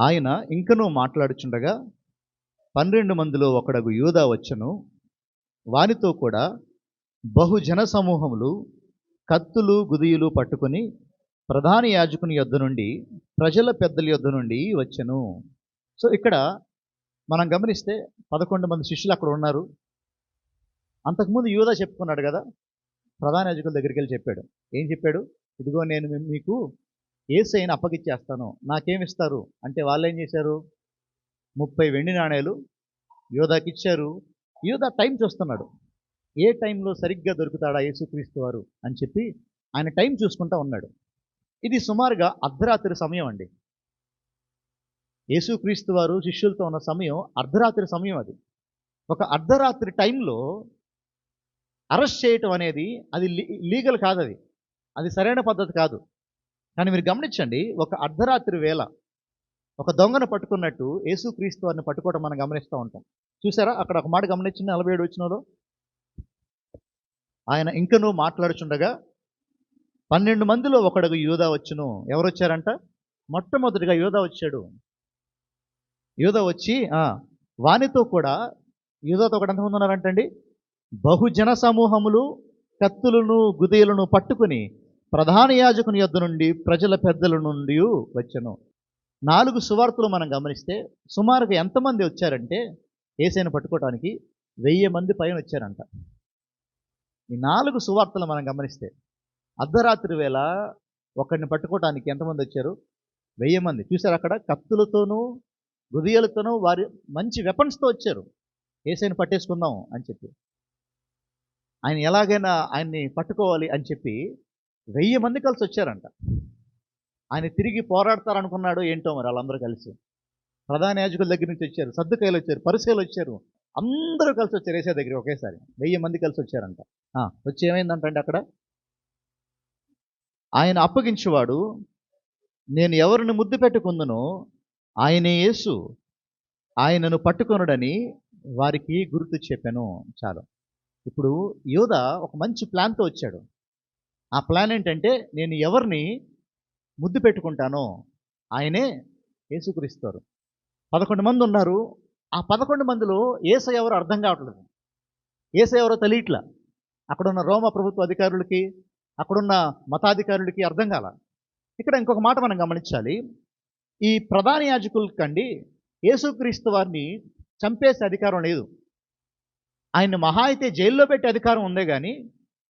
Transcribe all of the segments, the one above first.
ఆయన ఇంకనూ మాట్లాడుచుండగా 12 మందిలో ఒకడగు యూదా వచ్చెను. వానితో కూడా బహుజన సమూహములు కత్తులు గుదియలు పట్టుకొని ప్రధాన యాజకుని యొద్ద నుండి ప్రజల పెద్దల యొద్ద నుండి వచ్చెను. సో ఇక్కడ మనం గమనిస్తే 11 మంది శిష్యులు అక్కడ ఉన్నారు. అంతకుముందు యూదా చెప్పుకున్నాడు కదా, ప్రధాన యాజకుల దగ్గరికి వెళ్ళి చెప్పాడు. ఏం చెప్పాడు? ఇదిగో నేను మీకు యేసయ్యని అప్పగిచ్చేస్తాను, నాకేమిస్తారు అంటే వాళ్ళు ఏం చేశారు? 30 వెండి నాణేలు యూదాకి ఇచ్చారు. యూదా టైం చూస్తున్నాడు. ఏ టైంలో సరిగ్గా దొరుకుతాడా యేసుక్రీస్తు వారు అని చెప్పి ఆయన టైం చూసుకుంటా ఉన్నాడు. ఇది సుమారుగా అర్ధరాత్రి సమయం అండి. యేసుక్రీస్తు వారు శిష్యులతో ఉన్న సమయం అర్ధరాత్రి సమయం. అది ఒక అర్ధరాత్రి టైంలో అరెస్ట్ చేయటం అనేది అది లీగల్ కాదు. అది సరైన పద్ధతి కాదు. కానీ మీరు గమనించండి, ఒక అర్ధరాత్రి వేళ ఒక దొంగను పట్టుకున్నట్టు యేసుక్రీస్తు వారిని పట్టుకోవడం మనం గమనిస్తూ ఉంటాం. చూసారా, అక్కడ ఒక మాట గమనించండి, 47 వచనంలో ఆయన ఇంకనూ మాట్లాడుచుండగా 12 మందిలో ఒకడుగు యూదా వచ్చును. ఎవరు వచ్చారంట? మొట్టమొదటిగా యూదా వచ్చాడు. యూదా వచ్చి వానితో కూడా, యూదాతో కూడా ఎంతమంది ఉన్నారంటండి? బహుజన సమూహములు కత్తులను గుదియలను పట్టుకుని ప్రధాన యాజకుని యొద్ద నుండి ప్రజల పెద్దల నుండి వచ్చెను. 4 సువార్తలు మనం గమనిస్తే సుమారుగా ఎంతమంది వచ్చారంటే యేసయ్యను పట్టుకోవడానికి 1000 మంది పైన వచ్చారంట. ఈ 4 సువార్తలు మనం గమనిస్తే అర్ధరాత్రి వేళ ఒకరిని పట్టుకోవడానికి ఎంతమంది వచ్చారు? 1000 మంది. చూసారు, అక్కడ కత్తులతోనూ గుదియలతోనూ వారి మంచి వెపన్స్తో వచ్చారు. యేసయ్యను పట్టేసుకుందాం అని చెప్పి, ఆయన ఎలాగైనా ఆయన్ని పట్టుకోవాలి అని చెప్పి 1000 మంది కలిసి వచ్చారంట. ఆయన తిరిగి పోరాడతారనుకున్నాడు ఏంటో మరి వాళ్ళందరూ కలిసి. ప్రధాన యాజకుల దగ్గర నుంచి వచ్చారు, సద్దుకాయలు వచ్చారు, పరిసయ్యులు వచ్చారు, అందరూ కలిసి వచ్చారు యేసయ్య దగ్గర ఒకేసారి. 1000 మంది కలిసి వచ్చారంట. వచ్చి ఏమైందంటే అక్కడ ఆయన అప్పగించేవాడు, నేను ఎవరిని ముద్దు పెట్టుకుందునో ఆయనే యేసు, ఆయనను పట్టుకొనుడని వారికి గుర్తు చెప్పాను. చాలు. ఇప్పుడు యూదా ఒక మంచి ప్లాన్తో వచ్చాడు. ఆ ప్లాన్ ఏంటంటే, నేను ఎవరిని ముద్దు పెట్టుకుంటానో ఆయనే యేసుక్రీస్తు. 11 మంది ఉన్నారు. ఆ 11 మందిలో యేసయ్య ఎవరో అర్థం కావట్లేదు. యేసయ్య ఎవరో తెలియట్లా. అక్కడున్న రోమా ప్రభుత్వ అధికారులకి, అక్కడున్న మతాధికారులకి అర్థం కాల. ఇక్కడ ఇంకొక మాట మనం గమనించాలి. ఈ ప్రధాన యాజకులకండి యేసుక్రీస్తు వారిని చంపేసే అధికారం లేదు. ఆయన్ని మహా అయితే జైల్లో పెట్టే అధికారం ఉందే కానీ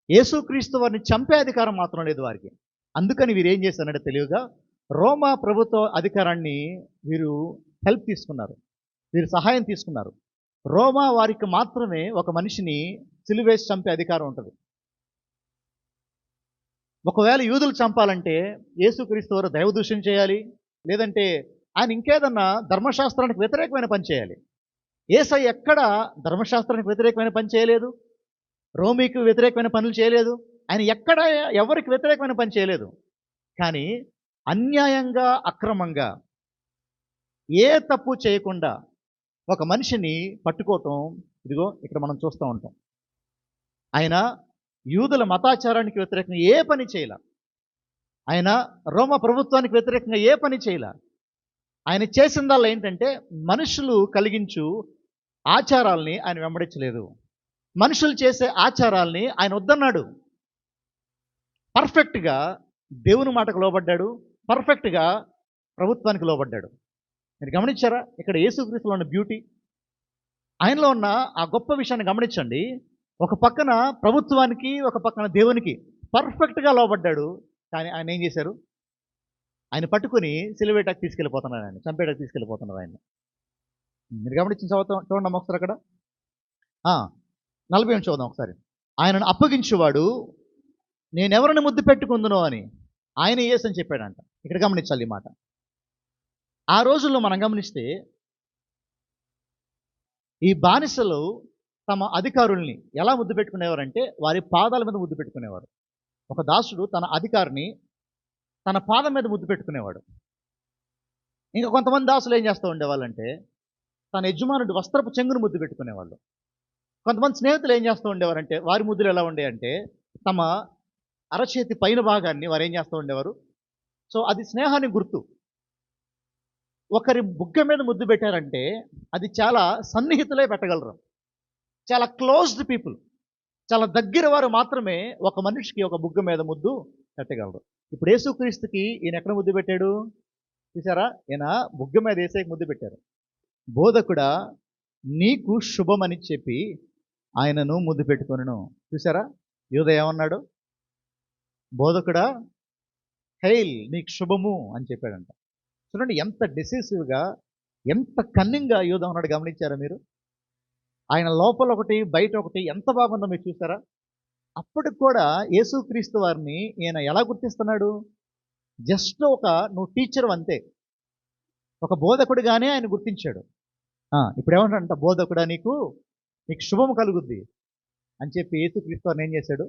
యేసుక్రీస్తు వారిని చంపే అధికారం మాత్రం లేదు వారికి. అందుకని వీరు ఏం చేశారంటే తెలివిగా రోమా ప్రభుత్వ అధికారాన్ని వీరు హెల్ప్ తీసుకున్నారు, వీరు సహాయం తీసుకున్నారు. రోమా వారికి మాత్రమే ఒక మనిషిని సిలువేసి చంపే అధికారం ఉంటుంది. ఒకవేళ యూదులు చంపాలంటే యేసుక్రీస్తు వారు దైవదూషణ చేయాలి, లేదంటే ఆయన ఇంకేదన్నా ధర్మశాస్త్రానికి వ్యతిరేకమైన పని చేయాలి. యేసయ్య ఎక్కడ ధర్మశాస్త్రానికి వ్యతిరేకమైన పని చేయలేదు, రోమీకి వ్యతిరేకమైన పనులు చేయలేదు. ఆయన ఎక్కడ ఎవరికి వ్యతిరేకమైన పని చేయలేదు. కానీ అన్యాయంగా, అక్రమంగా, ఏ తప్పు చేయకుండా ఒక మనిషిని పట్టుకోవటం, ఇదిగో ఇక్కడ మనం చూస్తూ ఉంటాం. ఆయన యూదుల మతాచారానికి వ్యతిరేకంగా ఏ పని చేయలే. ఆయన రోమా ప్రభుత్వానికి వ్యతిరేకంగా ఏ పని చేయలే. ఆయన చేసిందల్లా ఏంటంటే మనుషులు కలిగించు ఆచారాల్ని ఆయన వెంబడించలేదు. మనుషులు చేసే ఆచారాల్ని ఆయన వద్దన్నాడు. పర్ఫెక్ట్గా దేవుని మాటకు లోబడ్డాడు, పర్ఫెక్ట్గా ప్రభుత్వానికి లోబడ్డాడు. మీరు గమనించారా ఇక్కడ యేసుక్రీస్తులో ఉన్న బ్యూటీ? ఆయనలో ఉన్న ఆ గొప్ప విషయాన్ని గమనించండి. ఒక పక్కన ప్రభుత్వానికి, ఒక పక్కన దేవునికి పర్ఫెక్ట్గా లోబడ్డాడు. కానీ ఆయన ఏం చేశారు? ఆయన పట్టుకుని సిలువేటకు తీసుకెళ్ళిపోతున్నారు, ఆయన చంపేటకు తీసుకెళ్ళిపోతున్నారు ఆయన. మీరు గమనించిన చూడండి ఒకసారి అక్కడ 40 చూద్దాం ఒకసారి. ఆయనను అప్పగించేవాడు, నేనెవరిని ముద్దు పెట్టుకుందునో అని ఆయన యేసు అని చెప్పాడంట. ఇక్కడ గమనించాలి ఈ మాట. ఆ రోజుల్లో మనం గమనిస్తే ఈ బానిసలు తమ అధికారుల్ని ఎలా ముద్దు పెట్టుకునేవారంటే వారి పాదాల మీద ముద్దు పెట్టుకునేవారు. ఒక దాసుడు తన అధికారిని తన పాదం మీద ముద్దు పెట్టుకునేవాడు. ఇంకా కొంతమంది దాసులు ఏం చేస్తూ ఉండేవాళ్ళంటే తన యజమానుడి వస్త్రపు చెంగును ముద్దు పెట్టుకునేవాళ్ళు. కొంతమంది స్నేహితులు ఏం చేస్తూ ఉండేవారంటే వారి ముద్దులు ఎలా ఉండేవంటే తమ అరచేతి పైన భాగాన్ని వారు ఏం చేస్తూ ఉండేవారు. సో అది స్నేహానికి గుర్తు. ఒకరి బుగ్గ మీద ముద్దు పెట్టారంటే అది చాలా సన్నిహితులే పెట్టగలరు, చాలా క్లోజ్డ్ పీపుల్, చాలా దగ్గర వారు మాత్రమే ఒక మనిషికి ఒక బుగ్గ మీద ముద్దు పెట్టగలరు. ఇప్పుడు యేసుక్రీస్తుకి ఈయన ఎక్కడ ముద్దు పెట్టాడు చూసారా? ఈయన బుగ్గ మీద యేసయ్యకి ముద్దు పెట్టారు. బోధకుడా నీకు శుభమని చెప్పి ఆయనను ముద్దు పెట్టుకొనెను. చూసారా? యూదా ఏమన్నాడు? బోధకుడా హెయిల్, నీకు శుభము అని చెప్పాడంట. చూడండి ఎంత డిసీసివ్గా, ఎంత కన్నింగ్గా యూదా ఉన్నాడు, గమనించారా మీరు? ఆయన లోపల ఒకటి బయట ఒకటి ఎంత బాగుందో మీరు చూసారా? అప్పటికి కూడా యేసుక్రీస్తు వారిని ఈయన ఎలా గుర్తిస్తున్నాడు? జస్ట్ నువ్వు టీచర్ అంతే, ఒక బోధకుడిగానే ఆయన గుర్తించాడు. ఇప్పుడు ఏమంటాడంట? బోధకుడా నీకు శుభము కలుగుద్ది అని చెప్పి యేసుక్రీస్తు వారిని ఏం చేశాడు?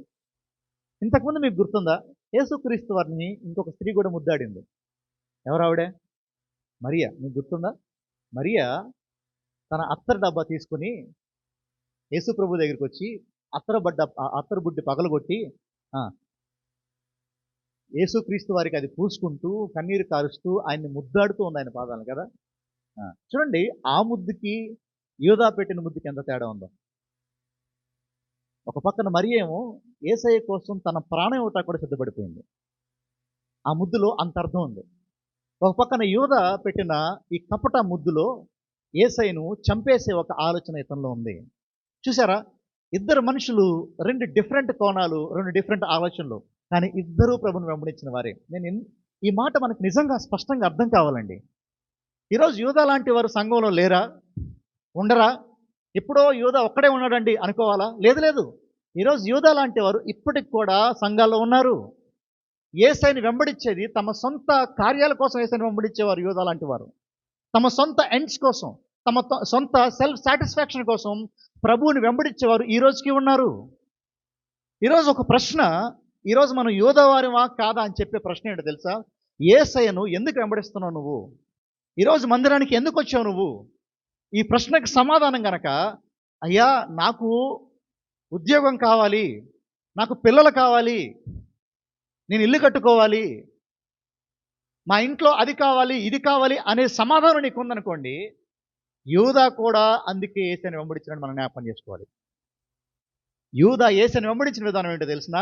ఇంతకుముందు మీకు గుర్తుందా? యేసుక్రీస్తు వారిని ఇంకొక స్త్రీ కూడా ముద్దాడింది. ఎవరు ఆవిడే? మరియా. మీకు గుర్తుందా? మరియా తన అత్తరు డబ్బా తీసుకుని యేసు ప్రభు దగ్గరికి వచ్చి అత్తరు బుడ్డి పగలగొట్టి యేసుక్రీస్తు వారికి అది పూసుకుంటూ కన్నీరు కారుస్తూ ఆయన్ని ముద్దాడుతూ ఉంది ఆయన పాదాలను కదా. చూడండి, ఆ ముద్దుకి యూదా పెట్టిన ముద్దుకి ఎంత తేడా ఉందో. ఒక పక్కన మరియ ఏమో యేసయ్య కోసం తన ప్రాణం ఇవ్వటానికి కూడా సిద్ధపడిపోయింది. ఆ ముద్దులో అంత అర్థం ఉంది. ఒక పక్కన యూదా పెట్టిన ఈ కపట ముద్దులో యేసయ్యను చంపేసే ఒక ఆలోచన ఇతనిలో ఉంది. చూసారా? ఇద్దరు మనుషులు, రెండు డిఫరెంట్ కోణాలు, రెండు డిఫరెంట్ ఆలోచనలు, కానీ ఇద్దరూ ప్రభుని వెంబడించిన వారే. ఈ మాట మనకు నిజంగా స్పష్టంగా అర్థం కావాలండి. ఈరోజు యూదా లాంటి వారు సంఘంలో లేరా? ఉండరా? ఎప్పుడో యూదా ఒక్కడే ఉన్నాడండి అనుకోవాలా? లేదు లేదు. ఈరోజు యూదా లాంటి వారు ఇప్పటికి కూడా సంఘాల్లో ఉన్నారు. యేసయ్యని వెంబడించేది తమ సొంత కార్యాల కోసం యేసయ్యని వెంబడించేవారు యూదా లాంటి వారు. తమ సొంత ఎండ్స్ కోసం, తమ సొంత సెల్ఫ్ సాటిస్ఫాక్షన్ కోసం ప్రభువుని వెంబడించేవారు ఈ రోజుకి ఉన్నారు. ఈరోజు ఒక ప్రశ్న, ఈరోజు మనం యూదా వారిమా కాదా అని చెప్పే ప్రశ్న ఏంటో తెలుసా? యేసయ్యను ఎందుకు వెంబడిస్తున్నావు నువ్వు? ఈరోజు మందిరానికి ఎందుకు వచ్చావు నువ్వు? ఈ ప్రశ్నకు సమాధానం గనక, అయ్యా నాకు ఉద్యోగం కావాలి, నాకు పిల్లలు కావాలి, నేను ఇల్లు కట్టుకోవాలి, మా ఇంట్లో అది కావాలి ఇది కావాలి అనే సమాధానం నీకు ఉందనుకోండి, యూదా కూడా అందుకే యేసయ్యని వెంబడించినట్టు మనం జ్ఞాపకం చేసుకోవాలి. యూదా యేసయ్యని వెంబడించిన విధానం ఏంటో తెలిసిన,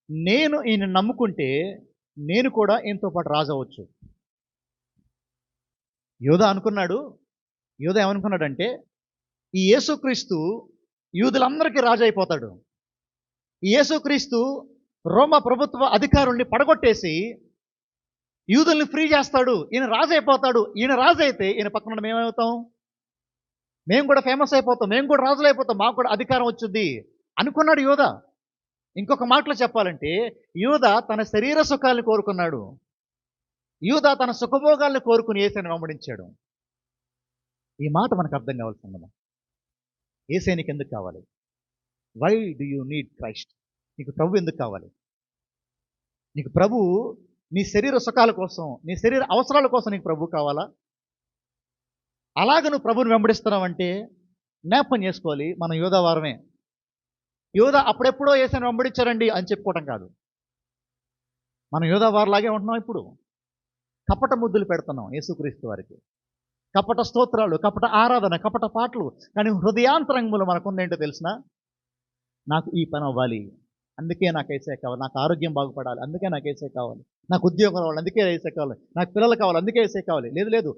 నేను ఈయన నమ్ముకుంటే నేను కూడా ఈయనతో పాటు రాజు అవ్వచ్చు. యూదా ఏమనుకున్నాడంటే, ఈ యేసుక్రీస్తు యూదులందరికీ రాజు అయిపోతాడు, ఈ యేసుక్రీస్తు రోమా ప్రభుత్వ అధికారుల్ని పడగొట్టేసి యూదుల్ని ఫ్రీ చేస్తాడు, ఈయన రాజు అయిపోతాడు. ఈయన రాజు అయితే ఈయన పక్కన మేమవుతాం? మేము కూడా ఫేమస్ అయిపోతాం, మేము కూడా రాజులు అయిపోతాం, మాకు కూడా అధికారం వచ్చుద్ది అనుకున్నాడు యూదా. ఇంకొక మాటలో చెప్పాలంటే, యూదా తన శరీర సుఖాలను కోరుకున్నాడు. యూదా తన సుఖభోగాలను కోరుకుని యేసయ్యని వెంబడించాడు. ఈ మాట మనకు అర్థం కావాల్సింది. యేసయ్య నీకు ఎందుకు కావాలి? Why do you need Christ? నీకు ప్రభు ఎందుకు కావాలి? నీకు ప్రభు నీ శరీర సుఖాల కోసం, నీ శరీర అవసరాల కోసం నీకు ప్రభు కావాలా? అలాగ నువ్వు ప్రభుని వెంబడిస్తున్నావంటే జ్ఞాపకం చేసుకోవాలి, మనం యూదా వారమే. యూదా అప్పుడెప్పుడో యేసయ్యని వెంబడించారండి అని చెప్పుకోవటం కాదు. మనం యూదా వారిలాగే ఉంటున్నాం. ఇప్పుడు కపట ముద్దులు పెడుతున్నాం యేసుక్రీస్తు వారికి, కపట స్తోత్రాలు, కపట ఆరాధన, కపట పాటలు. కానీ హృదయాంతరంగంలో మనకుందేంటో తెలిసిన, నాకు ఈ పని అవ్వాలి, అందుకే నాకు యేసయ్య కావాలి, నాకు ఆరోగ్యం బాగుపడాలి, అందుకే నాకు యేసయ్య కావాలి, నాకు ఉద్యోగం కావాలి, అందుకే యేసయ్య కావాలి, నాకు పిల్లలు కావాలి, అందుకే యేసయ్య కావాలి. లేదు లేదు,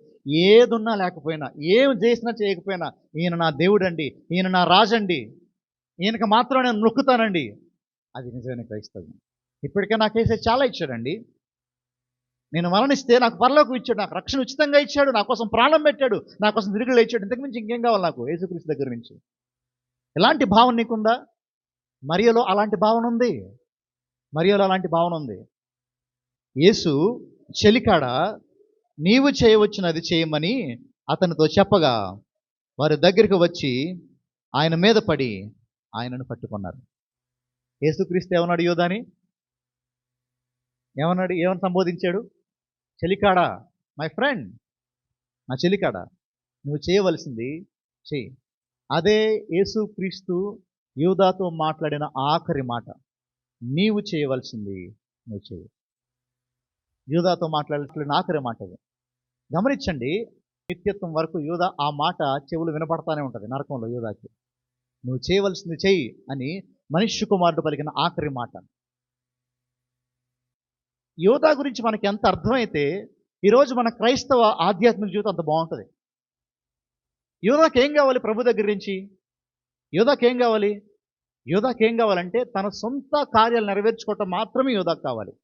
ఏదున్నా లేకపోయినా, ఏం చేసినా చేయకపోయినా, ఈయన నా దేవుడండి, ఈయన నా రాజండి, ఈయనకి మాత్రం నేను నొక్కుతానండి, అది నిజమైన క్రైస్తవం. ఇప్పటికే నాకు యేసయ్య చాలా ఇచ్చాడండి. నేను మరణిస్తే నాకు పరలోకం ఇచ్చాడు, నాకు రక్షణ ఉచితంగా ఇచ్చాడు, నా కోసం ప్రాణం పెట్టాడు, నా కోసం తిరిగి లేచాడు. ఇంతకు మించి ఇంకేం కావాలి నాకు యేసుక్రీస్తు దగ్గర నుంచి? ఎలాంటి భావన నీకుందా? మరియలో అలాంటి భావన ఉంది. మరియలో అలాంటి భావన ఉంది. యేసు చెలికాడ నీవు చేయవచ్చునది చేయమని అతనితో చెప్పగా వారి దగ్గరికి వచ్చి ఆయన మీద పడి ఆయనను పట్టుకున్నారు. యేసుక్రీస్తు ఏమన్నాడు యూదాని? ఏమని సంబోధించాడు? చెలికాడా, మై ఫ్రెండ్, నా చెలికాడా, నువ్వు చేయవలసింది చెయ్యి. అదే యేసుక్రీస్తు యూదాతో మాట్లాడిన ఆఖరి మాట, నీవు చేయవలసింది నువ్వు చెయ్యి. యూదాతో మాట్లాడిన ఆఖరి మాట అది. గమనించండి, నిత్యత్వం వరకు యూదా ఆ మాట చెవులు వినపడతానే ఉంటుంది నరకంలో యూదాకి. నువ్వు చేయవలసింది చెయ్యి అని మనుష్య కుమారుడు పలికిన ఆఖరి మాట. యోధా గురించి మనకి ఎంత అర్థమైతే ఈరోజు మన క్రైస్తవ ఆధ్యాత్మిక జీవితం అంత బాగుంటుంది. యోధాకి ఏం కావాలి ప్రభు దగ్గర నుంచి? యోధాకి ఏం కావాలి? యోధాకి ఏం కావాలంటే తన సొంత కార్యాలు నెరవేర్చుకోవటం మాత్రమే యోధాకు కావాలి.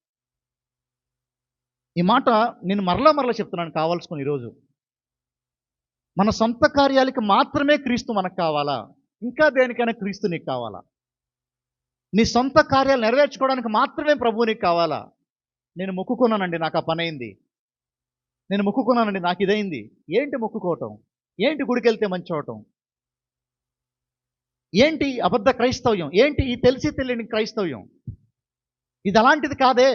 ఈ మాట నేను మరలా చెప్తున్నాను కావాల్సుకుని. ఈరోజు మన సొంత కార్యాలకి మాత్రమే క్రీస్తు మనకు కావాలా? ఇంకా దేనికైనా క్రీస్తు నీకు కావాలా? నీ సొంత కార్యాలు నెరవేర్చుకోవడానికి మాత్రమే ప్రభువు నీకు కావాలా? నేను మొక్కుకున్నానండి, నాకు ఆ పని అయింది. నేను మొక్కుకున్నానండి, నాకు ఇదైంది. ఏంటి మొక్కుకోవటం? ఏంటి గుడికి వెళ్తే మంచి అవటం? ఏంటి అబద్ధ క్రైస్తవ్యం? ఏంటి ఈ తెలిసి తెలియని క్రైస్తవ్యం? ఇది అలాంటిది కాదే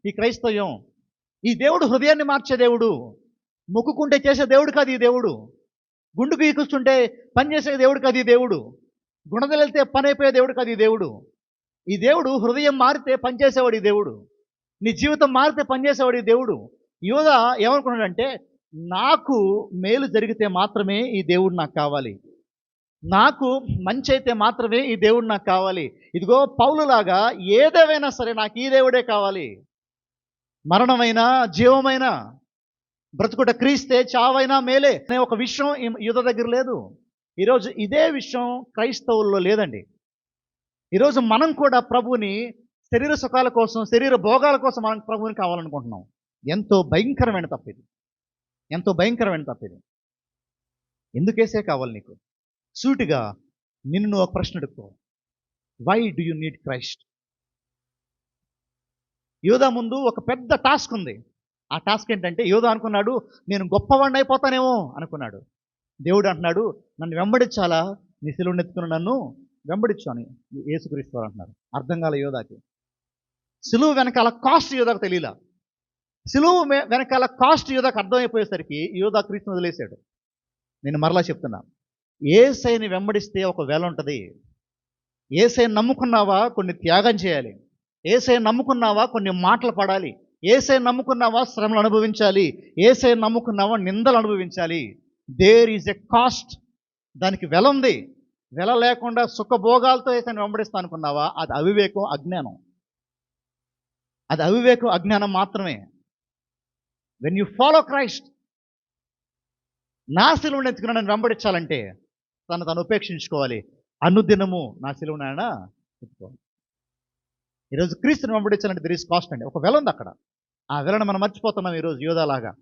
ఈ క్రైస్తవ్యం. ఈ దేవుడు హృదయాన్ని మార్చే దేవుడు. మొక్కుకుంటే చేసే దేవుడు కాదు ఈ దేవుడు. గుండు గీకుస్తుంటే పని చేసే దేవుడు కాదు ఈ దేవుడు. గుణదలెళ్తే పని అయిపోయే దేవుడు కాదు ఈ దేవుడు. ఈ దేవుడు హృదయం మారితే పనిచేసేవాడు ఈ దేవుడు. నీ జీవితం మారితే పనిచేసేవాడు ఈ దేవుడు. యోధా ఏమనుకున్నాడంటే, నాకు మేలు జరిగితే మాత్రమే ఈ దేవుడు నాకు కావాలి, నాకు మంచి అయితే మాత్రమే ఈ దేవుడు నాకు కావాలి. ఇదిగో పౌలులాగా ఏదేమైనా సరే నాకు ఈ దేవుడే కావాలి. మరణమైనా జీవమైనా, బ్రతుకుట క్రీస్తే చావైనా మేలే అనే ఒక విషయం యూదా దగ్గర లేదు. ఈరోజు ఇదే విషయం క్రైస్తవుల్లో లేదండి. ఈరోజు మనం కూడా ప్రభుని శరీర సుఖాల కోసం, శరీర భోగాల కోసం మనం ప్రభుని కావాలనుకుంటున్నాం. ఎంతో భయంకరమైన తప్పిది. ఎంతో భయంకరమైన తప్పిది. ఎందుకేసే కావాలి నీకు? సూటిగా నిన్ను నువ్వు ఒక ప్రశ్న అడుక్కో. Why do you need Christ? యోధా ముందు ఒక పెద్ద టాస్క్ ఉంది. ఆ టాస్క్ ఏంటంటే, యోధా అనుకున్నాడు నేను గొప్పవాడిని అయిపోతానేమో అనుకున్నాడు. దేవుడు అంటున్నాడు, నన్ను వెంబడించాలా? నీ సిలువను ఎత్తుకుని నన్ను వెంబడించు అని యేసుక్రీస్తు అంటున్నారు. అర్థం కాలే యోధాకి. సిలువ వెనకాల కాస్ట్ యోధాకు తెలియలా. సిలువ వెనకాల కాస్ట్ యోధాకు అర్థమైపోయేసరికి యోధా క్రీస్తుని వదిలేశాడు. నేను మరలా చెప్తున్నా, యేసయ్యని వెంబడిస్తే ఒక వేళ ఉంటుంది. యేసయ్యని నమ్ముకున్నావా కొన్ని త్యాగం చేయాలి. యేసయ్యని నమ్ముకున్నావా కొన్ని మాటలు పడాలి. యేసయ్యని నమ్ముకున్నావా శ్రమలు అనుభవించాలి. యేసయ్యని నమ్ముకున్నావా నిందలు అనుభవించాలి. There is a cost. దానికి వెల ఉంది. వెల లేకుండా సుఖభోగాలతో యేసయ్యని వెంబడిస్తా అనుకున్నావా? అది అవివేకం, అజ్ఞానం. అది అవివేకం, అజ్ఞానం మాత్రమే. వెన్ యు ఫాలో క్రైస్ట్, నా సిలువను ఎత్తుకుని నన్ను వెంబడించాలంటే తను ఉపేక్షించుకోవాలి. అనుదినము నా సిలువను ఆయన ఎత్తుకోవాలి. ఈరోజు క్రీస్తుని వెంబడించాలంటే దెర్ ఈస్ కాస్ట్ అండి. ఒక వెల ఉంది అక్కడ. ఆ వెలను మనం మర్చిపోతున్నాం ఈరోజు యోధాలాగా.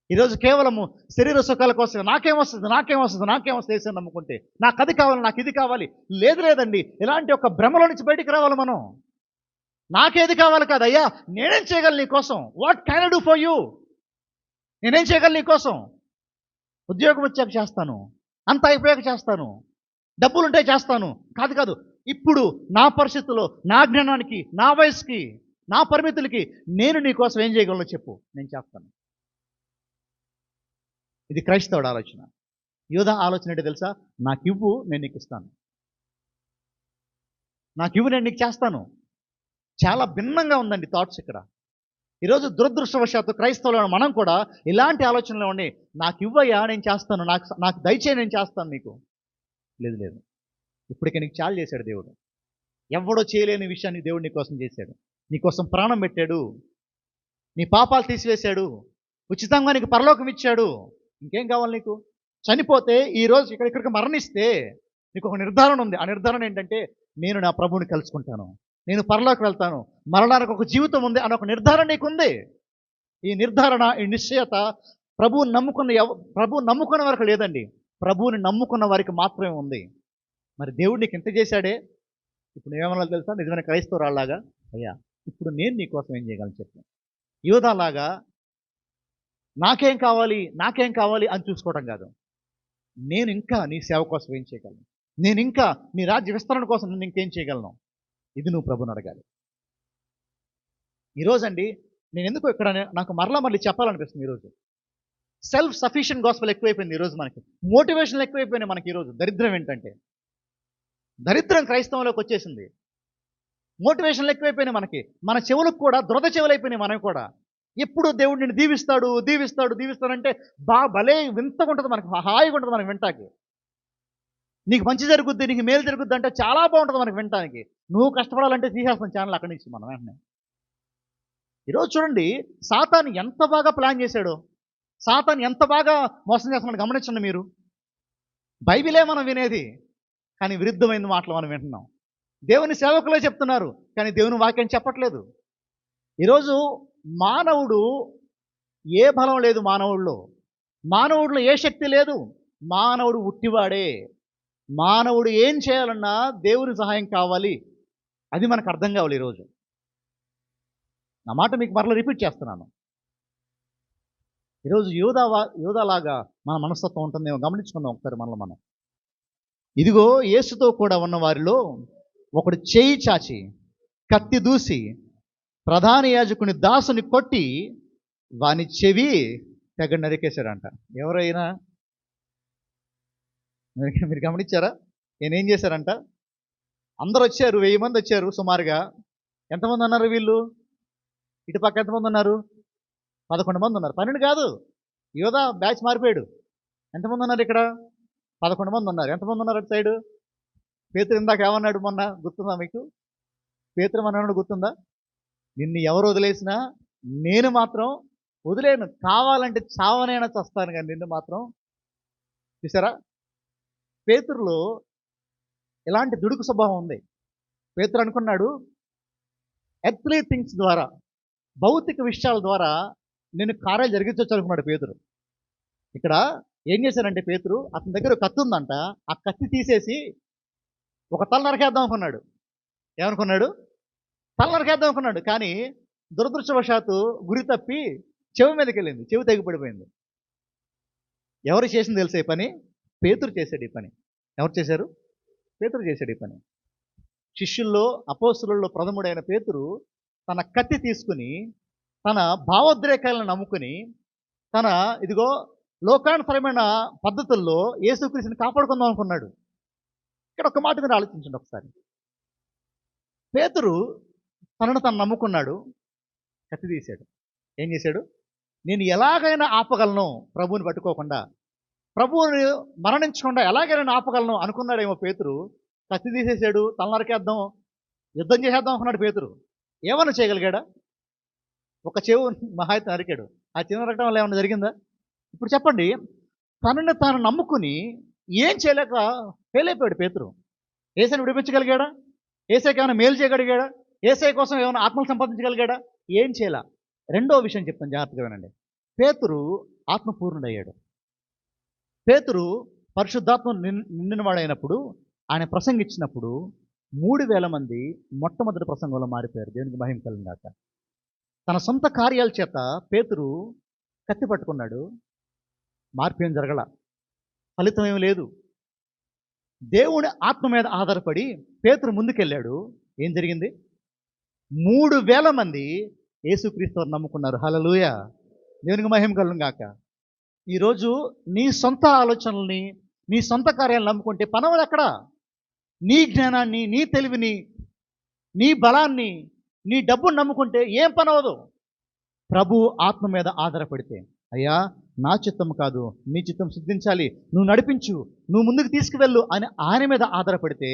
ఈరోజు కేవలము శరీర సుఖాల కోసం నాకేమొస్తుంది వేసి నమ్ముకుంటే, నాకు అది కావాలి, నాకు ఇది కావాలి. లేదండి, ఇలాంటి ఒక భ్రమలో నుంచి బయటికి రావాలి మనం. నాకేది కావాలి కాదు, అయ్యా నేనేం చేయగలను నీ కోసం? What can I do for you? నేనేం చేయగలను నీ కోసం? ఉద్యోగం వచ్చాక చేస్తాను, అంత అయిపోయాక చేస్తాను, డబ్బులుంటే చేస్తాను. కాదు, ఇప్పుడు నా పరిస్థితుల్లో, నా జ్ఞానానికి, నా వయసుకి, నా పరిమితులకి నేను నీ కోసం ఏం చేయగలను చెప్పు, నేను చేస్తాను. ఇది క్రైస్తవుడు ఆలోచన. యోధా ఆలోచన ఏంటో తెలుసా? నాకు ఇవ్వు, నేను నీకు ఇస్తాను. నాకు ఇవ్వు, నేను నీకు చేస్తాను. చాలా భిన్నంగా ఉందండి థాట్స్ ఇక్కడ. ఈరోజు దురదృష్టవశాత్తు క్రైస్తవులు మనం కూడా ఇలాంటి ఆలోచనలు ఉండి, నాకు ఇవ్వయ్యా నేను చేస్తాను, నాకు దయచేయి నేను చేస్తాను నీకు. లేదు, ఇప్పటికే నీకు చాలు చేశాడు దేవుడు. ఎవడో చేయలేని విషయాన్ని దేవుడు నీకోసం చేశాడు. నీకోసం ప్రాణం పెట్టాడు, నీ పాపాలు తీసివేశాడు, ఉచితంగా నీకు పరలోకం ఇచ్చాడు. ఇంకేం కావాలి నీకు? చనిపోతే ఈరోజు ఇక్కడికి మరణిస్తే నీకు ఒక నిర్ధారణ ఉంది. ఆ నిర్ధారణ ఏంటంటే, నేను నా ప్రభువుని కలుసుకుంటాను, నేను పరలోకి వెళ్తాను, మరణానికి ఒక జీవితం ఉంది అని ఒక నిర్ధారణ నీకుంది. ఈ నిర్ధారణ, ఈ నిశ్చయత ప్రభువుని నమ్ముకున్న వారికి లేదండి. ప్రభువుని నమ్ముకున్న వారికి మాత్రమే ఉంది. మరి దేవుడు నీకు ఇంత చేశాడే, ఇప్పుడు ఏమన్నా తెలుసా? నిజమైన క్రైస్తవురాళ్ళలాగా, అయ్యా ఇప్పుడు నేను నీ కోసం ఏం చేయగలను చెప్పు. యోధాలాగా నాకేం కావాలి అని చూసుకోవడం కాదు. నేను ఇంకా నీ సేవ కోసం ఏం చేయగలను, నేను ఇంకా నీ రాజ్య విస్తరణ కోసం నేను ఇంకేం చేయగలను, ఇది నువ్వు ప్రభుని అడగాలి. ఈరోజండి నేను ఎందుకు ఇక్కడ నాకు మళ్ళీ చెప్పాలనిపిస్తుంది. ఈరోజు సెల్ఫ్ సఫిషియెంట్ గాస్పెల్ ఎక్కువైపోయింది. ఈరోజు మనకి మోటివేషన్లు ఎక్కువైపోయినాయి. మనకి ఈరోజు దరిద్రం ఏంటంటే, దరిద్రం క్రైస్తవంలోకి వచ్చేసింది. మోటివేషన్లు ఎక్కువైపోయినాయి మనకి. మన చెవులకు కూడా దురద చెవులు అయిపోయినాయి మనవి కూడా. ఎప్పుడు దేవుడు నిన్ను దీవిస్తాడు దీవిస్తాడు దీవిస్తాడంటే భలే వింతగా ఉంటుంది, మనకి హాయిగా ఉంటుంది మనకి వింటాకి. నీకు మంచి జరుగుద్ది, నీకు మేలు జరుగుద్ది అంటే చాలా బాగుంటుంది మనకి వినటానికి. నువ్వు కష్టపడాలంటే తీసేస్తాం ఛానల్ అక్కడి నుంచి మనం వెంటనే. ఈరోజు చూడండి, సాతాను ఎంత బాగా ప్లాన్ చేశాడో, సాతాను ఎంత బాగా మోసం చేస్తున్నాడు గమనించండి మీరు. బైబిలే మనం వినేది, కానీ విరుద్ధమైన మాటలు మనం వింటున్నాం. దేవుని సేవకులే చెప్తున్నారు, కానీ దేవుని వాక్యం చెప్పట్లేదు. ఈరోజు మానవుడు ఏ బలం లేదు మానవుడిలో ఏ శక్తి లేదు. మానవుడు ఉట్టివాడే. మానవుడు ఏం చేయాలన్నా దేవుని సహాయం కావాలి. అది మనకు అర్థం కావాలి. ఈరోజు నా మాట మీకు మరలా రిపీట్ చేస్తున్నాను. ఈరోజు యూదాలాగా మన మనస్తత్వం ఉంటుందేమో గమనించుకుందాం ఒకసారి మనం. ఇదిగో యేసుతో కూడా ఉన్న వారిలో ఒకడు చేయి చాచి కత్తి దూసి ప్రధాన యాజకుని దాసుని కొట్టి వాని చెవి తెగ నరికేశాడంట. ఎవరైనా మీరు గమనించారా? నేనేం చేశారంట? అందరు వచ్చారు, 1000 మంది వచ్చారు సుమారుగా. ఎంతమంది ఉన్నారు వీళ్ళు? ఇటుపక్క ఎంతమంది ఉన్నారు? 11 మంది ఉన్నారు. 12 కాదు, యోధా బ్యాచ్ మారిపోయాడు. ఎంతమంది ఉన్నారు ఇక్కడ? 11 మంది ఉన్నారు. ఎంతమంది ఉన్నారు అటు సైడు? పేతురు ఇందాక ఏమన్నాడు మొన్న, గుర్తుందా మీకు? పేతురు అన్నాడు గుర్తుందా? నిన్ను ఎవరు వదిలేసినా నేను మాత్రం వదిలేను, కావాలంటే చావనైనా చస్తాను, కానీ నిన్ను మాత్రం. చూసారా? పేతురులో ఎలాంటి దుడుకు స్వభావం ఉంది. పేతురు అనుకున్నాడు ఎర్త్లీ థింగ్స్ ద్వారా, భౌతిక విషయాల ద్వారా నేను కార్యాలు జరిగించవచ్చు అనుకున్నాడు పేతురు. ఇక్కడ ఏం చేశారంటే పేతురు, అతని దగ్గర కత్తి ఉందంట, ఆ కత్తి తీసేసి ఒక తల నరకేద్దాం అనుకున్నాడు. ఏమనుకున్నాడు? తల నరకేద్దాం అనుకున్నాడు. కానీ దురదృష్టవశాత్తు గురి తప్పి చెవి మీదకి వెళ్ళింది, చెవి తెగిపడిపోయింది. ఎవరు చేసింది తెలిసే ఈ పని? పేతురు చేశాడు ఈ పని. ఎవరు చేశారు? పేతురు చేశాడు ఈ పని. శిష్యుల్లో అపోస్తులలో ప్రథముడైన పేతురు తన కత్తి తీసుకుని తన భావోద్రేకాలను నమ్ముకుని తన ఇదిగో లోకానుసరమైన పద్ధతుల్లో యేసుక్రీస్తుని కాపాడుకుందాం అనుకున్నాడు. ఇక్కడ ఒక మాట మీరు ఆలోచించండి ఒకసారి. పేతురు తనను నమ్ముకున్నాడు, కత్తి తీశాడు. ఏం చేశాడు? నేను ఎలాగైనా ఆపగలను ప్రభువుని పట్టుకోకుండా, ప్రభువుని మరణించకుండా ఎలాగైనా ఆపగలను అనుకున్నాడేమో పేతురు. కత్తి తీసేశాడు, తల నరికేద్దాం, యుద్ధం చేసేద్దాం అనుకున్నాడు పేతురు. ఏమన్నా చేయగలిగాడా? ఒక చెవు మహాయిత నరికాడు. ఆ చెవు నరకడం వల్ల ఏమన్నా జరిగిందా? ఇప్పుడు చెప్పండి. తనని తాను నమ్ముకుని ఏం చేయలేక ఫెయిల్ అయిపోయాడు పేతురు. ఏసైని విడిపించగలిగాడా? ఏసైకి ఏమైనా మేలు చేయగలిగాడా? ఏసై కోసం ఏమైనా ఆత్మలు సంపాదించగలిగాడా? ఏం చేయలే. రెండో విషయం చెప్తాను, జాగ్రత్తగా వినండి. పేతురు ఆత్మపూర్ణుడయ్యాడు. పేతురు పరిశుద్ధాత్మ నిండినవాడైనప్పుడు, ఆయన ప్రసంగించినప్పుడు 3000 మంది మొట్టమొదటి ప్రసంగంలో మారిపోయారు. దేవునికి మహిమ కలుగును గాక. తన సొంత కార్యాల చేత పేతురు కత్తి పట్టుకున్నాడు, మార్పు ఏం జరగల, ఫలితం ఏమి లేదు. దేవుని ఆత్మ మీద ఆధారపడి పేతురు ముందుకెళ్ళాడు. ఏం జరిగింది? 3000 మంది యేసుక్రీస్తుని నమ్ముకున్నారు. హల్లెలూయా, దేవునికి మహిమ కలుగును గాక. ఈరోజు నీ సొంత ఆలోచనల్ని, నీ సొంత కార్యాలను నమ్ముకుంటే పనవదు ఎక్కడ? నీ జ్ఞానాన్ని, నీ తెలివిని, నీ బలాన్ని, నీ డబ్బును నమ్ముకుంటే ఏం పనవదు. ప్రభు ఆత్మ మీద ఆధారపడితే, అయ్యా నా చిత్తం కాదు నీ చిత్తం సిద్ధించాలి, నువ్వు నడిపించు, నువ్వు ముందుకు తీసుకువెళ్ళు అని ఆయన మీద ఆధారపడితే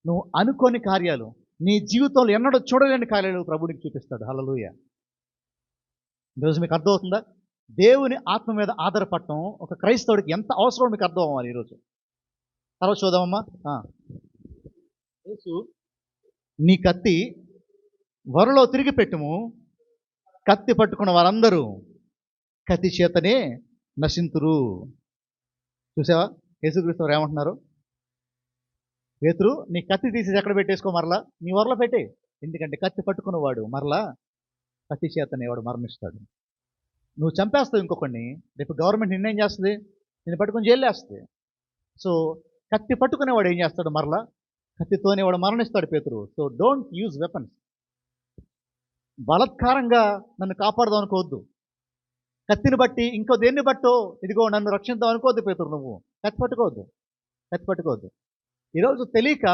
నువ్వు అనుకోని కార్యాలు, నీ జీవితంలో ఎన్నడూ చూడలేని కార్యాలు ప్రభునికి చూపిస్తాడు. హల్లెలూయా. ఈరోజు మీకు అర్థమవుతుందా? దేవుని ఆత్మ మీద ఆధారపడటం ఒక క్రైస్తవుడికి ఎంత అవసరం మీకు అర్థం అవ్వాలి ఈరోజు. తర్వాత చూద్దామమ్మా. యేసు, నీ కత్తి వరలో తిరిగి పెట్టుము, కత్తి పట్టుకున్న వారందరూ కత్తి చేతనే నశింతురు. చూసావా యేసుక్రీస్తు వారు ఏమంటున్నారు? పేతురు, నీ కత్తి తీసేసి ఎక్కడ పెట్టేసుకో, మరలా నీ వరలో పెట్టే. ఎందుకంటే కత్తి పట్టుకున్నవాడు మరలా కత్తి చేతనే వాడు మరణిస్తాడు. నువ్వు చంపేస్తావు ఇంకొకడిని, రేపు గవర్నమెంట్ నిన్నేం చేస్తుంది? నేను పట్టుకుని జైలు వేస్తుంది. సో కత్తి పట్టుకునేవాడు ఏం చేస్తాడు? మరలా కత్తితోనే వాడు మరణిస్తాడు పేతురు. So don't use weapons. బలత్కారంగా నన్ను కాపాడదాం అనుకోవద్దు. కత్తిని బట్టి ఇంకో దేన్ని బట్టో ఇదిగో నన్ను రక్షిద్దాం అనుకోవద్దు పేతురు. నువ్వు కత్తి పట్టుకోవద్దు. ఈరోజు తెలియక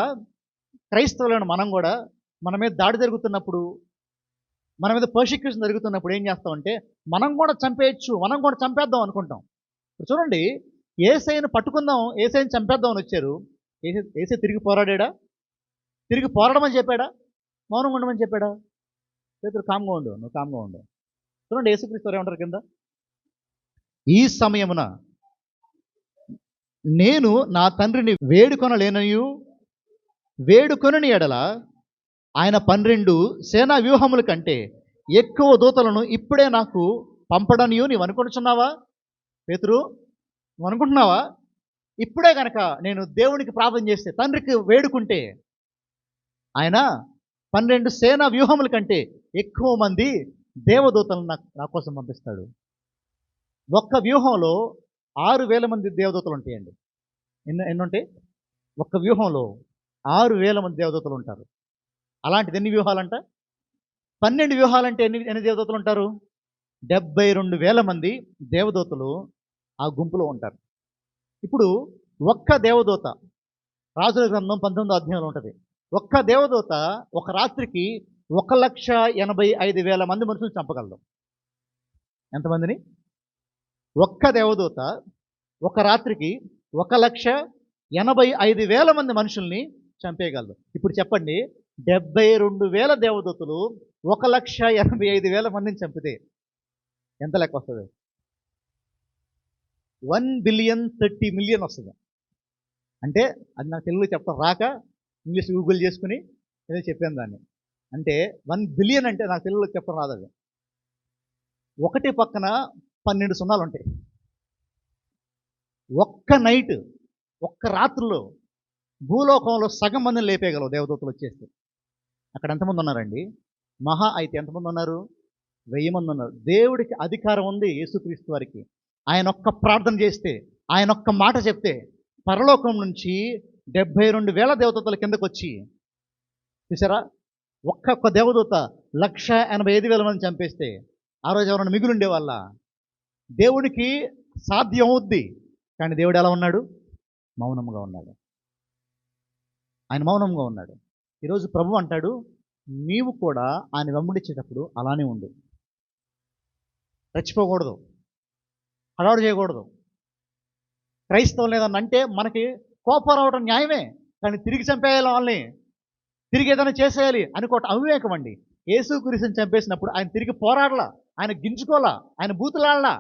క్రైస్తవులను మనం కూడా మన మీద దాడి జరుగుతున్నప్పుడు మన మీద పర్సిక్యూషన్ జరుగుతున్నప్పుడు ఏం చేస్తామంటే మనం కూడా చంపేయచ్చు, మనం కూడా చంపేద్దాం అనుకుంటాం. ఇప్పుడు చూడండి, యేసయ్యను పట్టుకుందాం, యేసయ్యను చంపేద్దాం అని వచ్చారు. యేసయ్య తిరిగి పోరాడా? తిరిగి పోరాడమని చెప్పాడా? మౌనంగా ఉండమని చెప్పాడా? పేతురు కామ్గా ఉండు, నువ్వు కామ్గా ఉండు. చూడండి యేసుక్రీస్తు వారు ఏమంటారు కింద, ఈ సమయమున నేను నా తండ్రిని వేడుకొనలేనయు, వేడుకొనని ఎడల ఆయన 12 సేనా వ్యూహముల కంటే ఎక్కువ దూతలను ఇప్పుడే నాకు పంపడనియు నీవు అనుకుంటున్నావా? పేతురు, నువ్వు అనుకుంటున్నావా? ఇప్పుడే గనక నేను దేవునికి ప్రార్థన చేస్తే, తండ్రికి వేడుకుంటే ఆయన 12 సేనా వ్యూహముల కంటే ఎక్కువ మంది దేవదూతలను నా కోసం పంపిస్తాడు. ఒక్క వ్యూహంలో 6,000 మంది దేవదూతలు ఉంటాయండి. ఎన్ని ఉంటాయి? ఒక్క వ్యూహంలో 6,000 మంది దేవదూతలు ఉంటారు. అలాంటిది ఎన్ని వ్యూహాలంట? 12 వ్యూహాలంటే ఎన్ని దేవదూతలు ఉంటారు? 72,000 మంది దేవదూతలు ఆ గుంపులో ఉంటారు. ఇప్పుడు ఒక్క దేవదూత, రాజుల గ్రంథం 19వ అధ్యాయంలో ఉంటుంది. ఒక్క దేవదూత ఒక రాత్రికి 1,85,000 మంది మనుషులు చంపగలదు. ఎంతమందిని? ఒక్క దేవదూత ఒక రాత్రికి 1,85,000 మంది మనుషుల్ని చంపేయగలదు. ఇప్పుడు చెప్పండి, 72,000 దేవదూతలు 1,85,000 మందిని చంపితే ఎంత లెక్క వస్తుంది? 1,030,000,000 వస్తుంది. అంటే అది నాకు తెలుగులో చెప్పడం రాక ఇంగ్లీష్ గూగుల్ చేసుకుని ఏదో చెప్పాను దాన్ని. అంటే 1 బిలియన్ అంటే నాకు తెలుగులో చెప్పడం రాదు. అది ఒకటి పక్కన 12 సున్నాలు ఉంటాయి. ఒక్క నైట్, ఒక్క రాత్రిలో భూలోకంలో సగం మందిని లేపేయగలవు దేవదూతలు వచ్చేస్తే. అక్కడ ఎంతమంది ఉన్నారండి? మహా అయితే ఎంతమంది ఉన్నారు? 1000 మంది ఉన్నారు. దేవుడికి అధికారం ఉంది యేసుక్రీస్తు వారికి. ఆయన ఒక్క ప్రార్థన చేస్తే, ఆయన ఒక్క మాట చెప్తే పరలోకం నుంచి 72,000 దేవదూతల కిందకు వచ్చి, చూసారా, ఒక్క దేవదూత 1,85,000 మంది చంపేస్తే ఆ రోజు ఎవరైనా మిగులుండే వాళ్ళ? దేవుడికి సాధ్యం అవుద్ది. కానీ దేవుడు ఎలా ఉన్నాడు? మౌనంగా ఉన్నాడు. ఆయన మౌనంగా ఉన్నాడు. ఈరోజు ప్రభు అంటాడు, నీవు కూడా ఆయన వెంబడించేటప్పుడు అలానే ఉండు. రెచ్చిపోకూడదు, హడావుడి చేయకూడదు. క్రైస్తవం లేదని అంటే మనకి కోపం రావడం న్యాయమే, కానీ తిరిగి చంపేయాలి వాళ్ళని, తిరిగి ఏదైనా చేసేయాలి అనుకోవటం అవివేకం అండి. యేసుక్రీస్తుని చంపేసినప్పుడు ఆయన తిరిగి పోరాడలా, ఆయన గింజుకోలా, ఆయన బూతులాడలా,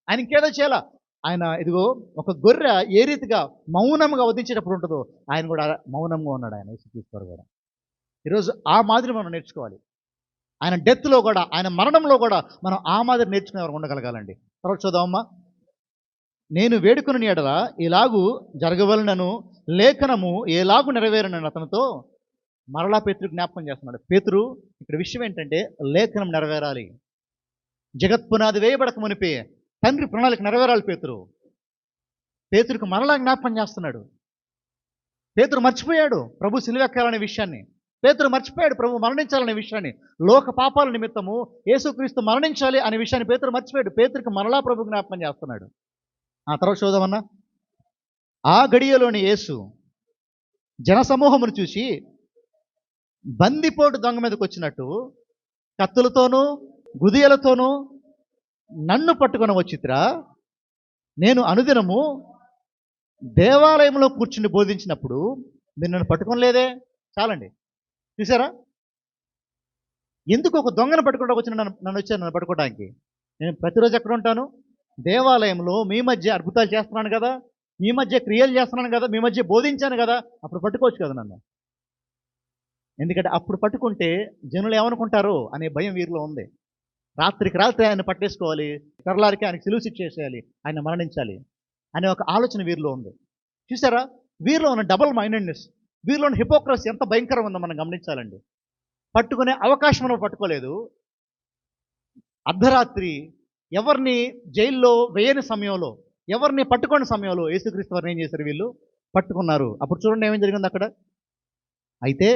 ఆయన ఇంకేదో చేయాల. ఆయన ఇదిగో ఒక గొర్రె ఏ రీతిగా మౌనంగా వధించేటప్పుడు ఉంటుందో ఆయన కూడా మౌనంగా ఉన్నాడు. ఆయన యేసుక్రీస్తు కూడా ఈరోజు ఆ మాదిరి మనం నేర్చుకోవాలి. ఆయన డెత్లో కూడా, ఆయన మరణంలో కూడా మనం ఆ మాదిరి నేర్చుకునే వారు ఉండగలగాలండి. తర్వాత చూద్దామమ్మా. నేను వేడుకుని ఎడల ఇలాగూ జరగవలనను లేఖనము ఎలాగూ నెరవేరనని అతనితో మరలా పేతురు జ్ఞాపకం చేస్తున్నాడు. పేతురు ఇక్కడ విషయం ఏంటంటే లేఖనం నెరవేరాలి. జగత్ పునాది వేయబడక మునిపే తండ్రి ప్రణాళిక నెరవేరాలి. పేతురుకు మరలా జ్ఞాపకం చేస్తున్నాడు. పేతురు మర్చిపోయాడు ప్రభు సిలువెక్కాలనే విషయాన్ని. పేతురు మర్చిపోయాడు ప్రభు మరణించాలనే విషయాన్ని. లోక పాపాల నిమిత్తము యేసుక్రీస్తు మరణించాలి అనే విషయాన్ని పేతురు మర్చిపోయాడు. పేతురుకు మరలా ప్రభు జ్ఞాపకం చేస్తున్నాడు. ఆ తర్వాత చూద్దామన్నా. ఆ గడియలోని యేసు జనసమూహమును చూసి బందిపోటు దొంగ మీదకి వచ్చినట్టు కత్తులతోనూ గుదియలతోనూ నన్ను పట్టుకొని వచ్చిత్రా, నేను అనుదినము దేవాలయంలో కూర్చుని బోధించినప్పుడు మీరు నన్ను పట్టుకోలేదే. చాలండి, చూసారా? ఎందుకు ఒక దొంగను పట్టుకుంటూ వచ్చిన నన్ను వచ్చాను నన్ను పట్టుకోవడానికి? నేను ప్రతిరోజు ఎక్కడ ఉంటాను? దేవాలయంలో మీ మధ్య అద్భుతాలు చేస్తున్నాను కదా, మీ మధ్య క్రియలు చేస్తున్నాను కదా, మీ మధ్య బోధించాను కదా, అప్పుడు పట్టుకోవచ్చు కదా నన్ను. ఎందుకంటే అప్పుడు పట్టుకుంటే జనులు ఏమనుకుంటారో అనే భయం వీరిలో ఉంది. రాత్రికి రాత్రి ఆయన పట్టేసుకోవాలి, తెరలారికి ఆయనకి సిలువ శిక్ష చేసేయాలి, ఆయన మరణించాలి అనే ఒక ఆలోచన వీరిలో ఉంది. చూసారా? వీరిలో ఉన్న డబుల్ మైండెడ్నెస్, వీరిలో ఉన్న హిపోక్రసీ ఎంత భయంకరంగా ఉందో మనం గమనించాలండి. పట్టుకునే అవకాశం మనం పట్టుకోలేదు. అర్ధరాత్రి ఎవరిని జైల్లో వేయని సమయంలో, ఎవరిని పట్టుకోని సమయంలో యేసుక్రీస్తు వారిని ఏం చేశారు? వీళ్ళు పట్టుకున్నారు. అప్పుడు చూడండి ఏమేం జరిగింది అక్కడ. అయితే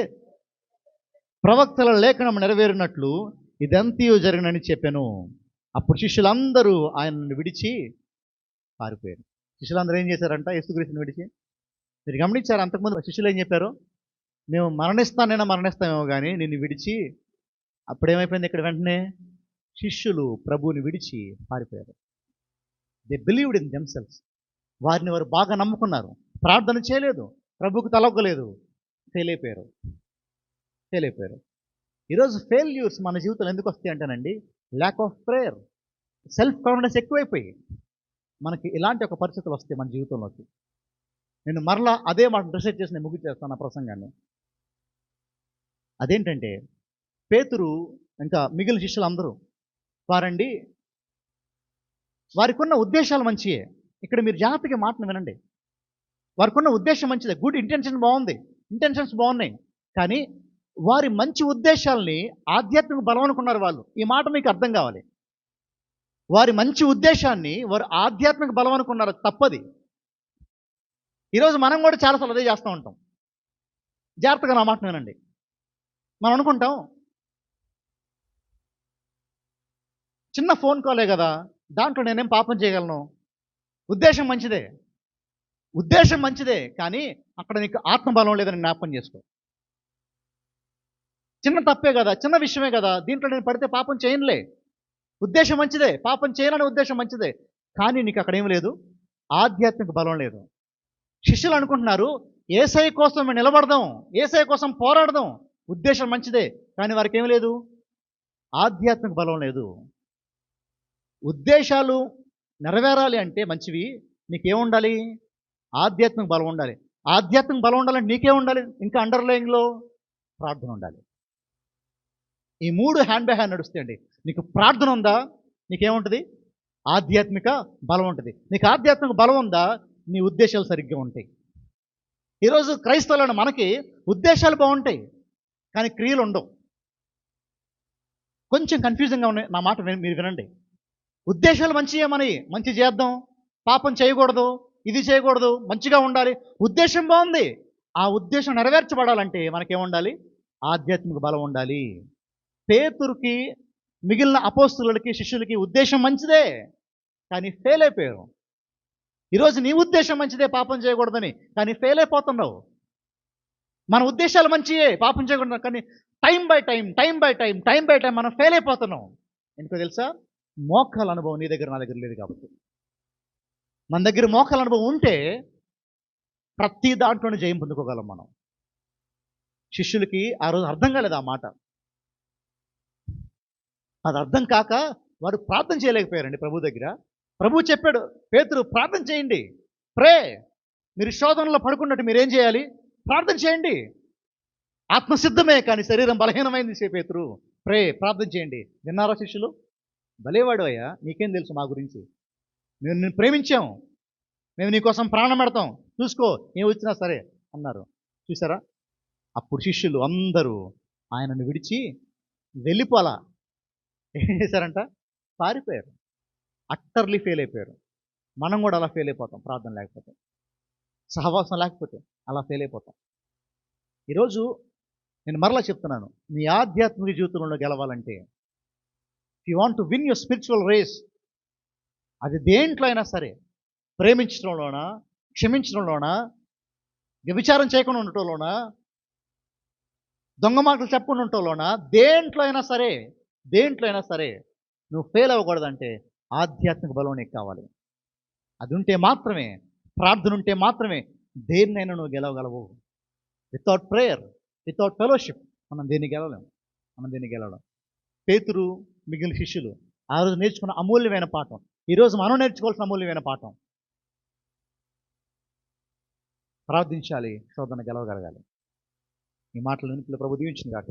ప్రవక్తల లేఖనం నెరవేరినట్లు ఇదంతయు జరిగినని చెప్పాను. అప్పుడు శిష్యులందరూ ఆయనను విడిచి పారిపోయారు. శిష్యులందరూ ఏం చేశారంట? యేసుక్రీస్తుని విడిచి. మీరు గమనించారు అంతకుముందు శిష్యులు ఏం చెప్పారు? మేము మరణిస్తామేమో కానీ నిన్ను విడిచి అప్పుడేమైపోయింది ఇక్కడ వెంటనే? శిష్యులు ప్రభువుని విడిచి పారిపోయారు. They believed in themselves. వారిని వారు బాగా నమ్ముకున్నారు. ప్రార్థన చేయలేదు, ప్రభువుకు తలొగ్గలేదు, ఫెయిల్ అయిపోయారు. ఫెయిల్ అయిపోయారు. ఈరోజు ఫెయిల్యూర్స్ మన జీవితంలో ఎందుకు వస్తాయి అంటేనండి, lack of prayer, self confidence ఎక్కువైపోయి మనకి ఇలాంటి ఒక పరిస్థితులు వస్తాయి మన జీవితంలోకి. నేను మరలా అదే మాట రిసర్చ్ చేసి నేను ముగించేస్తాను నా ప్రసంగాన్ని. అదేంటంటే, పేతురు ఇంకా మిగిలిన శిష్యులు అందరూ వారండి, వారికున్న ఉద్దేశాలు మంచియే. ఇక్కడ మీరు జాగ్రత్తగా మాటను వినండి. వారికున్న ఉద్దేశం మంచిదే, గుడ్ ఇంటెన్షన్ బాగుంది, ఇంటెన్షన్స్ బాగున్నాయి. కానీ వారి మంచి ఉద్దేశాలని ఆధ్యాత్మిక బలం అనుకున్నారు వాళ్ళు. ఈ మాట మీకు అర్థం కావాలి. వారి మంచి ఉద్దేశాన్ని వారు ఆధ్యాత్మిక బలం అనుకున్నారు. తప్పది. ఈరోజు మనం కూడా చాలాసార్లు అదే చేస్తూ ఉంటాం. జాగ్రత్తగా నా మాట వినండి. మనం అనుకుంటాం, చిన్న ఫోన్ కాలే కదా, దాంట్లో నేనేం పాపం చేయగలను. ఉద్దేశం మంచిదే, ఉద్దేశం మంచిదే, కానీ అక్కడ నీకు ఆత్మబలం లేదని జ్ఞాపకం చేసుకో. చిన్న తప్పే కదా, చిన్న విషయమే కదా, దీంట్లో నేను పడితే పాపం చేయనులే. ఉద్దేశం మంచిదే, పాపం చేయననే ఉద్దేశం మంచిదే, కానీ నీకు అక్కడ ఏం లేదు, ఆధ్యాత్మిక బలం లేదు. శిష్యులు అనుకుంటున్నారు, యేసయ్య కోసం మేము నిలబడదాం, యేసయ్య కోసం పోరాడదాం, ఉద్దేశం మంచిదే, కానీ వారికి ఏం లేదు, ఆధ్యాత్మిక బలం లేదు. ఉద్దేశాలు నెరవేరాలి అంటే మంచివి, నీకేముండాలి, ఆధ్యాత్మిక బలం ఉండాలి. ఆధ్యాత్మిక బలం ఉండాలంటే నీకే ఉండాలి, ఇంకా అండర్లైన్లో ప్రార్థన ఉండాలి. ఈ మూడు హ్యాండ్ బై హ్యాండ్ నడుస్తాయండి. నీకు ప్రార్థన ఉందా, నీకేముంటుంది, ఆధ్యాత్మిక బలం ఉంటుంది. నీకు ఆధ్యాత్మిక బలం ఉందా, నీ ఉద్దేశాలు సరిగ్గా ఉంటాయి. ఈరోజు క్రైస్తవులను మనకి ఉద్దేశాలు బాగుంటాయి, కానీ క్రియలు ఉండవు. కొంచెం కన్ఫ్యూజన్గా ఉన్నాయి. నా మాట మీరు వినండి. ఉద్దేశాలు మంచియే, మనవి మంచి చేద్దాం, పాపం చేయకూడదు, ఇది చేయకూడదు, మంచిగా ఉండాలి, ఉద్దేశం బాగుంది. ఆ ఉద్దేశం నెరవేర్చబడాలంటే మనకేముండాలి, ఆధ్యాత్మిక బలం ఉండాలి. పేతురుకి మిగిలిన అపోస్తులకి శిష్యులకి ఉద్దేశం మంచిదే, కానీ ఫెయిల్ అయిపోయారు. ఈరోజు నీ ఉద్దేశం మంచిదే, పాపం చేయకూడదని, కానీ ఫెయిల్ అయిపోతున్నావు. మన ఉద్దేశాలు మంచియే, పాపం చేయకూడదు, కానీ టైం బై టైం మనం ఫెయిల్ అయిపోతున్నాం. ఎందుకో తెలుసా, మోకాల అనుభవం నీ దగ్గర నా దగ్గర లేదు కాబట్టి. మన దగ్గర మోకాల అనుభవం ఉంటే ప్రతి దాంట్లోనే జయం పొందుకోగలం మనం. శిష్యులకి ఆ రోజు అర్థం కాలేదు ఆ మాట. అది అర్థం కాక వారు ప్రార్థన చేయలేకపోయారండి ప్రభు దగ్గర. ప్రభు చెప్పాడు, పేతురు ప్రార్థన చేయండి, ప్రే. మీరు శోధనలో పడుకున్నట్టు మీరేం చేయాలి, ప్రార్థన చేయండి. ఆత్మసిద్ధమే కానీ శరీరం బలహీనమైంది పేతురు, ప్రే, ప్రార్థన చేయండి. విన్నారా శిష్యులు? భలేవాడు అయ్యా, నీకేం తెలుసు మా గురించి, మేము నిన్ను ప్రేమించాము, మేము నీకోసం ప్రాణం పెడతాం, చూసుకో ఏం వచ్చినా సరే అన్నారు. చూసారా? అప్పుడు శిష్యులు అందరూ ఆయనను విడిచి వెళ్ళిపోలా. ఏం చేశారంట, పారిపోయారు. అట్టర్లీ ఫెయిల్ అయిపోయారు. మనం కూడా అలా ఫెయిల్ అయిపోతాం, ప్రార్థన లేకపోతే, సహవాసం లేకపోతే అలా ఫెయిల్ అయిపోతాం. ఈరోజు నేను మరలా చెప్తున్నాను, నీ ఆధ్యాత్మిక జీవితంలో గెలవాలంటే, you want to win your spiritual race, అది దేంట్లో అయినా సరే, ప్రేమించడంలోనా, క్షమించడంలోనా, వ్యభిచారం చేయకుండా ఉండటంలోనా, దొంగ మాటలు చెప్పకుండా ఉండటంలోనా, దేంట్లో అయినా సరే నువ్వు ఫెయిల్ అవ్వకూడదంటే ఆధ్యాత్మిక బలం నీకు కావాలి. అది ఉంటే మాత్రమే, ప్రార్థన ఉంటే మాత్రమే దేన్నైనా నువ్వు గెలవగలవు. వితౌట్ ప్రేయర్, వితౌట్ ఫెలోషిప్ మనం దేన్ని గెలవలేం. పేతురు మిగిలిన శిష్యులు ఆ రోజు నేర్చుకున్న అమూల్యమైన పాఠం, ఈరోజు మనం నేర్చుకోవాల్సిన అమూల్యమైన పాఠం. ప్రార్థించాలి, శోధన గెలవగలగాలి. ఈ మాటలు ప్రభు దీవించిన కాక.